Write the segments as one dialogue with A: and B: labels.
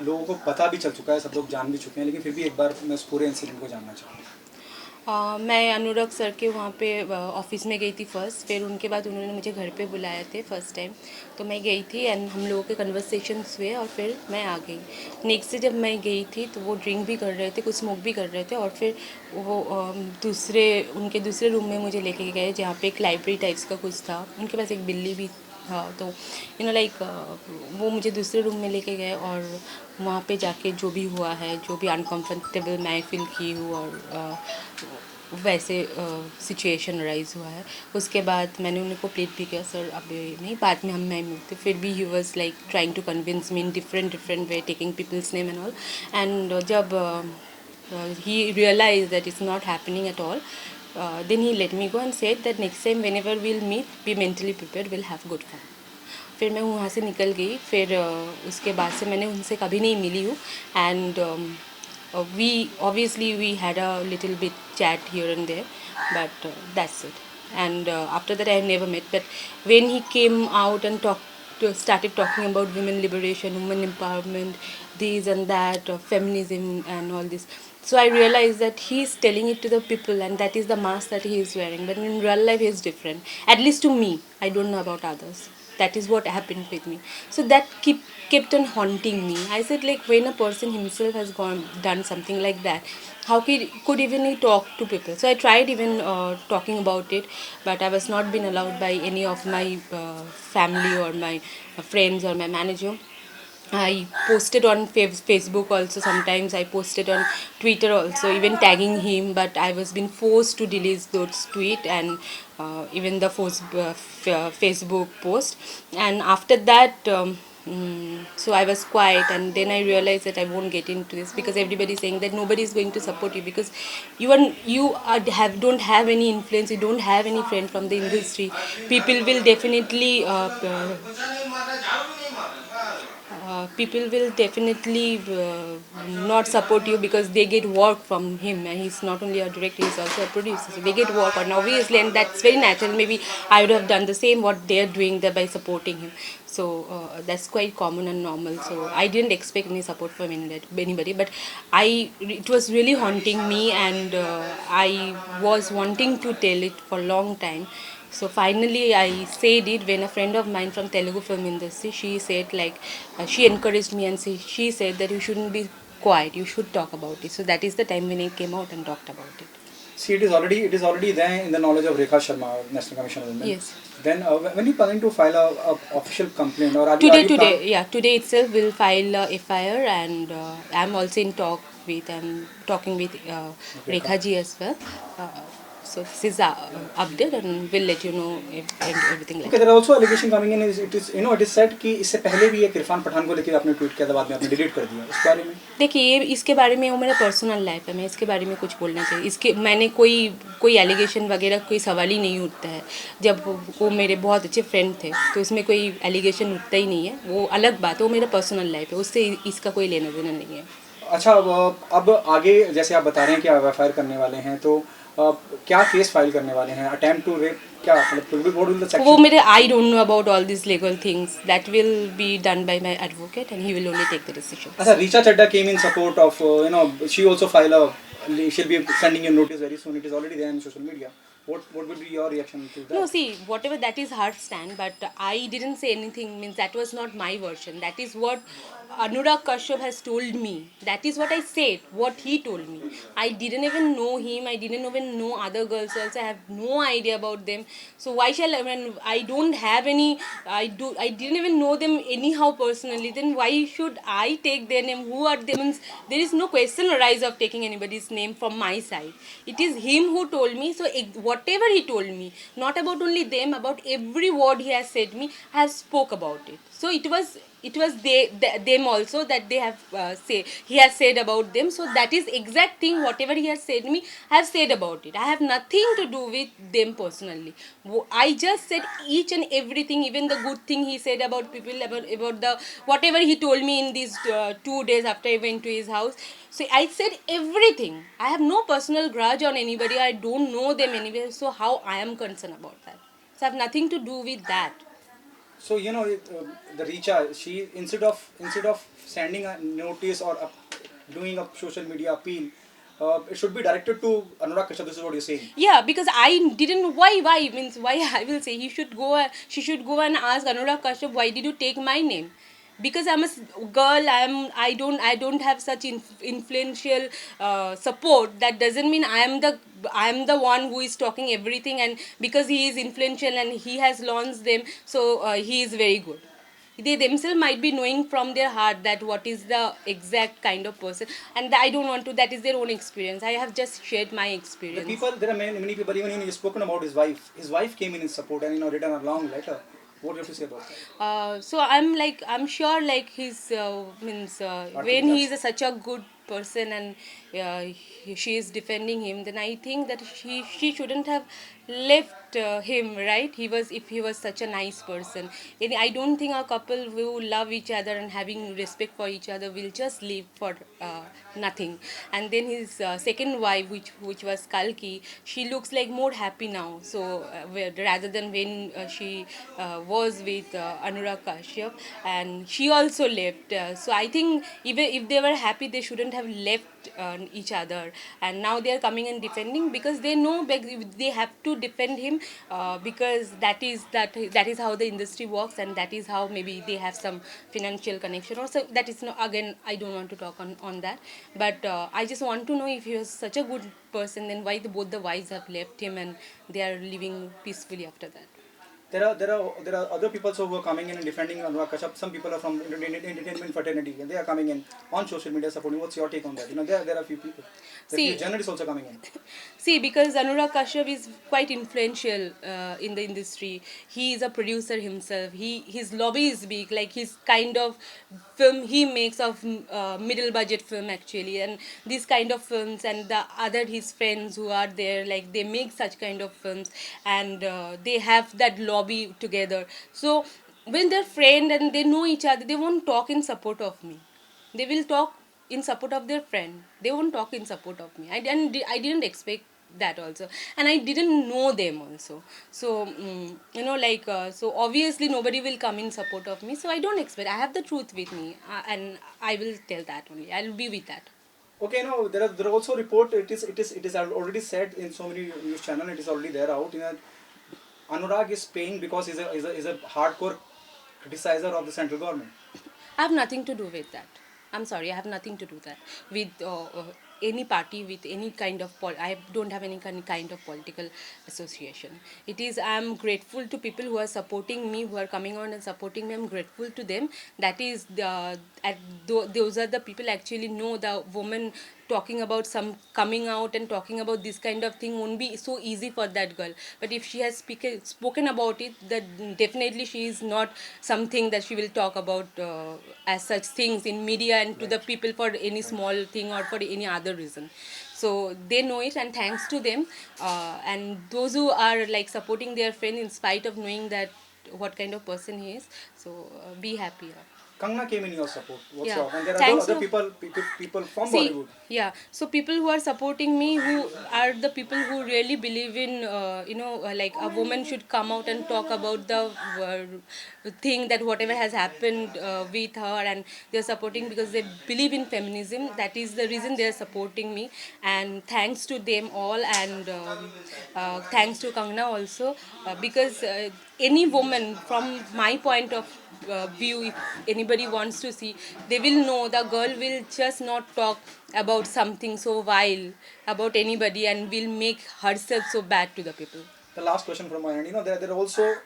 A: लोगों को पता भी चल चुका है, सब लोग जान भी चुके हैं, लेकिन फिर भी एक बार मैं उस पूरे इंसिडेंट को जानना चाहूँगा।
B: मैं अनुराग सर के वहाँ पे ऑफिस में गई थी फर्स्ट, फिर उनके बाद उन्होंने मुझे घर पे बुलाए थे फर्स्ट टाइम। तो मैं गई थी एंड हम लोगों के कन्वर्सेशंस हुए और फिर मैं आ गई। नेक्स्ट डे जब मैं गई थी तो वो ड्रिंक भी कर रहे थे, कुछ स्मोक भी कर रहे थे, और फिर वो उनके दूसरे रूम में मुझे लेके गए जहाँ पे एक लाइब्रेरी टाइप्स का कुछ था, उनके पास एक बिल्ली भी था। तो लाइक वो मुझे दूसरे रूम में लेके गए और वहाँ पे जाके जो भी हुआ है, जो भी अनकंफर्टेबल मैं फील की हूँ और वैसे सिचुएशन राइज हुआ है, उसके बाद मैंने उनको प्लीड भी किया, सर अभी नहीं, बाद में हम नहीं मिलते। फिर भी he was like trying to convince me in different different way, taking people's name and all. And जब he realized that it's not happening at all, then he let me go and said that next time whenever we'll meet, be mentally prepared, we'll have good fun. फिर मैं वहाँ से निकल गई। फिर उसके बाद से मैंने उनसे कभी नहीं मिली हूँ। And we had a little bit chat here and there, but that's it. And after that I never met. But when he came out and started talking about women liberation, women empowerment, this and that, feminism and all this, so I realized that he is telling it to the people and that is the mask that he is wearing. But in real life he is different, at least to me. I don't know about others. That is what happened with me. So that kept on haunting me. I said, like, when a person himself has done something like that, how could even he talk to people? So I tried even talking about it, but I was not been allowed by any of my family or my friends or my manager. I posted on Facebook also. Sometimes I posted on Twitter also, even tagging him. But I was being forced to delete those tweet and even the Facebook post. And after that, so I was quiet. And then I realized that I won't get into this because everybody is saying that nobody is going to support you because don't have any influence. You don't have any friend from the industry. People will definitely not support you because they get work from him, and he's not only a director, he's also a producer, so they get work on obviously, and that's very natural. Maybe I would have done the same what they're doing there by supporting him. So that's quite common and normal, so I didn't expect any support from anybody. But it was really haunting me, and I was wanting to tell it for a long time. So finally, I said it when a friend of mine from Telugu film industry, she said, like, she encouraged me and she said that you shouldn't be quiet, you should talk about it. So that is the time when I came out and talked about it.
A: See, it is already there in the knowledge of Rekha Sharma, National Commission of Women.
B: Yes.
A: Then when you planning to file a official complaint, or
B: Today itself we'll file a FIR, and I'm also in talk with, I'm talking with
A: Rekha?
B: Rekha ji as well. Uh, so this is update, and we'll let you know everything like
A: Okay,
B: that.
A: there are also allegation coming in. It is said कि इससे पहले भी एक इरफान पठान को लेकर आपने tweet किया था, बाद में आपने डिलीट कर दिया, इस बारे में?
B: देखिए, ये इसके बारे में वो मेरा पर्सनल लाइफ है, मैं इसके बारे में कुछ बोलना चाहिए, इसके मैंने कोई एलिगेशन वगैरह कोई सवाल ही नहीं उठता है। जब वो मेरे बहुत अच्छे फ्रेंड थे तो उसमें कोई एलिगेशन उठता ही नहीं है, वो अलग बात है, वो मेरा पर्सनल लाइफ है, उससे इसका कोई लेना देना नहीं है।
A: अच्छा, अब आगे जैसे आप बता रहे हैं कि आप एफआईआर करने वाले हैं, तो क्या केस फाइल करने वाले हैं? अटेम्प्ट टू रेप, क्या मतलब व्हाट विल द
B: वो
A: सेक्शन?
B: मेरे I don't know about all this legal things, that will be done by my advocate and he will only take the
A: अच्छा,
B: decisions.
A: Richa Chadha came in support of, she also file a, she'll be sending you notice very soon. It is already there in social media. What would be your reaction to
B: No,
A: that?
B: see, whatever that is her stand, but I didn't say anything, means that was not my version. That is what Anurag Kashyap has told me. That is what I said, what he told me. I didn't even know him, I didn't even know other girls also, I have no idea about them. So why shall I, when I don't have any, I didn't even know them anyhow personally, then why should I take their name? Who are they? Means there is no question arise of taking anybody's name from my side. It is him who told me. So whatever he told me, not about only them, about every word he has said me, I have spoke about it. So it was them also that they have say he has said about them. So that is exact thing, whatever he has said me, I have said about it. I have nothing to do with them personally. I just said each and everything, even the good thing he said about people, about the whatever he told me in these 2 days after I went to his house. So I said everything. I have no personal grudge on anybody, I don't know them anyway, so how I am concerned about that? So I have nothing to do with that.
A: So the Richa, she instead of sending a notice or doing a social media appeal, it should be directed to Anurag Kashyap. This is what you're saying.
B: Yeah, because I didn't. Why means why? I will say he should go. She should go and ask Anurag Kashyap, why did you take my name? Because I'm a girl. I don't have such influential support. That doesn't mean I am the one who is talking everything. And because he is influential and he has launched them, so he is very good. They themselves might be knowing from their heart that what is the exact kind of person, and I don't want to. That is their own experience. I have just shared my
A: The
B: experience.
A: people, there are many people. Even you've spoken about his wife. His wife came in his support and written a long letter. What do you have to say about that?
B: So I'm sure like his means
A: Arthur
B: when he
A: Vilas.
B: is such a good person, and she is defending him, then I think that she shouldn't have left him, right? If he was such a nice person, then I don't think a couple who love each other and having respect for each other will just live for nothing. And then his second wife, which was Kalki, she looks like more happy now. So rather than when she was with Anurag Kashyap, and she also left. So I think even if they were happy, they shouldn't have left each other. And now they are coming and defending because they know they have to defend him, because that is how the industry works, and that is how maybe they have some financial connection or so. That is no, again, I don't want to talk on that. But I just want to know, if he was such a good person, then why both the wives have left him and they are living peacefully after that.
A: There are other people also who are coming in and defending Anurag Kashyap. Some people are from entertainment fraternity and they are coming in on social media supporting. What's your take on that? There are a few people. There are few
B: See,
A: journalists also coming in.
B: See, because Anurag Kashyap is quite influential in the industry. He is a producer himself. His lobby is big. Like his kind of film he makes of middle budget film actually, and these kind of films, and the other his friends who are there, like they make such kind of films, and they have that lobby together. So when they're friend and they know each other, they won't talk in support of me. They will talk in support of their friend. They won't talk in support of me. I didn't expect that also, and I didn't know them also. So so obviously nobody will come in support of me, so I don't expect. I have the truth with me, and I will tell that only. I'll be with that.
A: Okay, no, there are also report. It is already said in so many news channel. It is already there out. Anurag is paying because he's a hardcore criticizer of the central government.
B: I have nothing to do with that. I'm sorry, I have nothing to do that with any party, with any kind of I don't have any kind of political association. It is, I'm grateful to people who are supporting me, who are coming on and supporting me. I'm grateful to them. That is those are the people actually know the woman. Talking about some coming out and talking about this kind of thing won't be so easy for that girl. But if she has spoken about it, that definitely she is not something that she will talk about as such things in media and to the people for any small thing or for any other reason. So they know it, and thanks to them, and those who are like supporting their friend in spite of knowing that what kind of person he is. So be happy.
A: Kangna came in your support. What's
B: Yeah,
A: your and there are
B: thanks
A: other
B: to
A: people from
B: see,
A: Bollywood.
B: yeah, so people who are supporting me, who are the people who really believe in like a woman should come out and talk about the thing, that whatever has happened with her, and they're supporting because they believe in feminism. That is the reason they're supporting me, and thanks to them all. And thanks to Kangna also, because any woman from my point of view, if anybody wants to see, they will know the girl will just not talk about something so vile about anybody and will make herself so bad to the people.
A: The last question from my end. There are also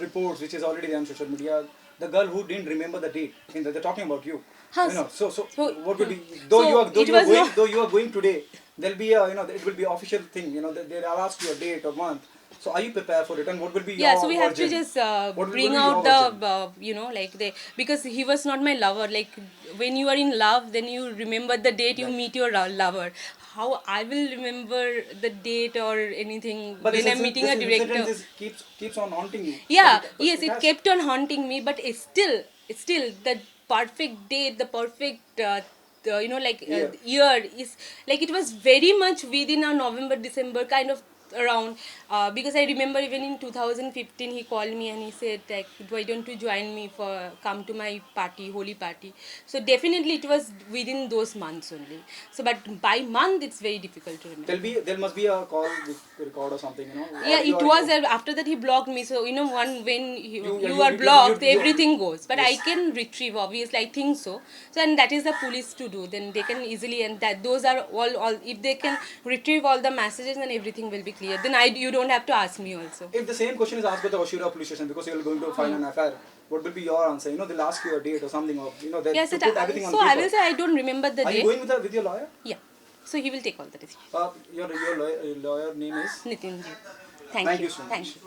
A: reports which is already there on social media. The girl who didn't remember the date. They're talking about you.
B: Huh,
A: So
B: so,
A: what would be
B: so it was not.
A: though you are going today, there'll be a it will be official thing. They'll ask you a date or month. So are you prepared for it? And what will be
B: Yeah,
A: your
B: so we have to
A: version?
B: just
A: What will
B: bring
A: be
B: out
A: your version?
B: the like they, because he was not my lover. Like when you are in love, then you remember the date you
A: Right.
B: meet your lover. How I will remember the date or anything
A: But
B: when I'm meeting a
A: this incident
B: director?
A: is keeps on haunting you.
B: Yeah,
A: But
B: yes,
A: it
B: it
A: has.
B: kept on haunting me, but it's still the perfect date, the perfect
A: Yeah.
B: year is like, it was very much within a November December kind of around because I remember even in 2015 he called me and he said like, why don't you join me for come to my party, holy party. So definitely it was within those months only. So but by month it's very difficult to remember.
A: There must be a call with record or something, you know.
B: Yeah, it was after that he blocked me. So you know, when you are blocked, everything goes. But I can retrieve, obviously, I think so. So and that is the police to do. Then they can easily, and that those are all. If they can retrieve all the messages, then everything will be clear. Then you don't have to ask me also.
A: If the same question is asked by the Oshira police station because you're going to file an affair, what will be your answer? You know, they'll ask you a date or something, or you know, they
B: Yes,
A: to put everything on
B: so
A: paper.
B: I will say I don't remember the
A: Are
B: date.
A: you going with your lawyer?
B: Yeah. So he will take all the decisions.
A: Your lawyer name is.
B: Nitin ji.
A: Thank you so much.
B: Thank you.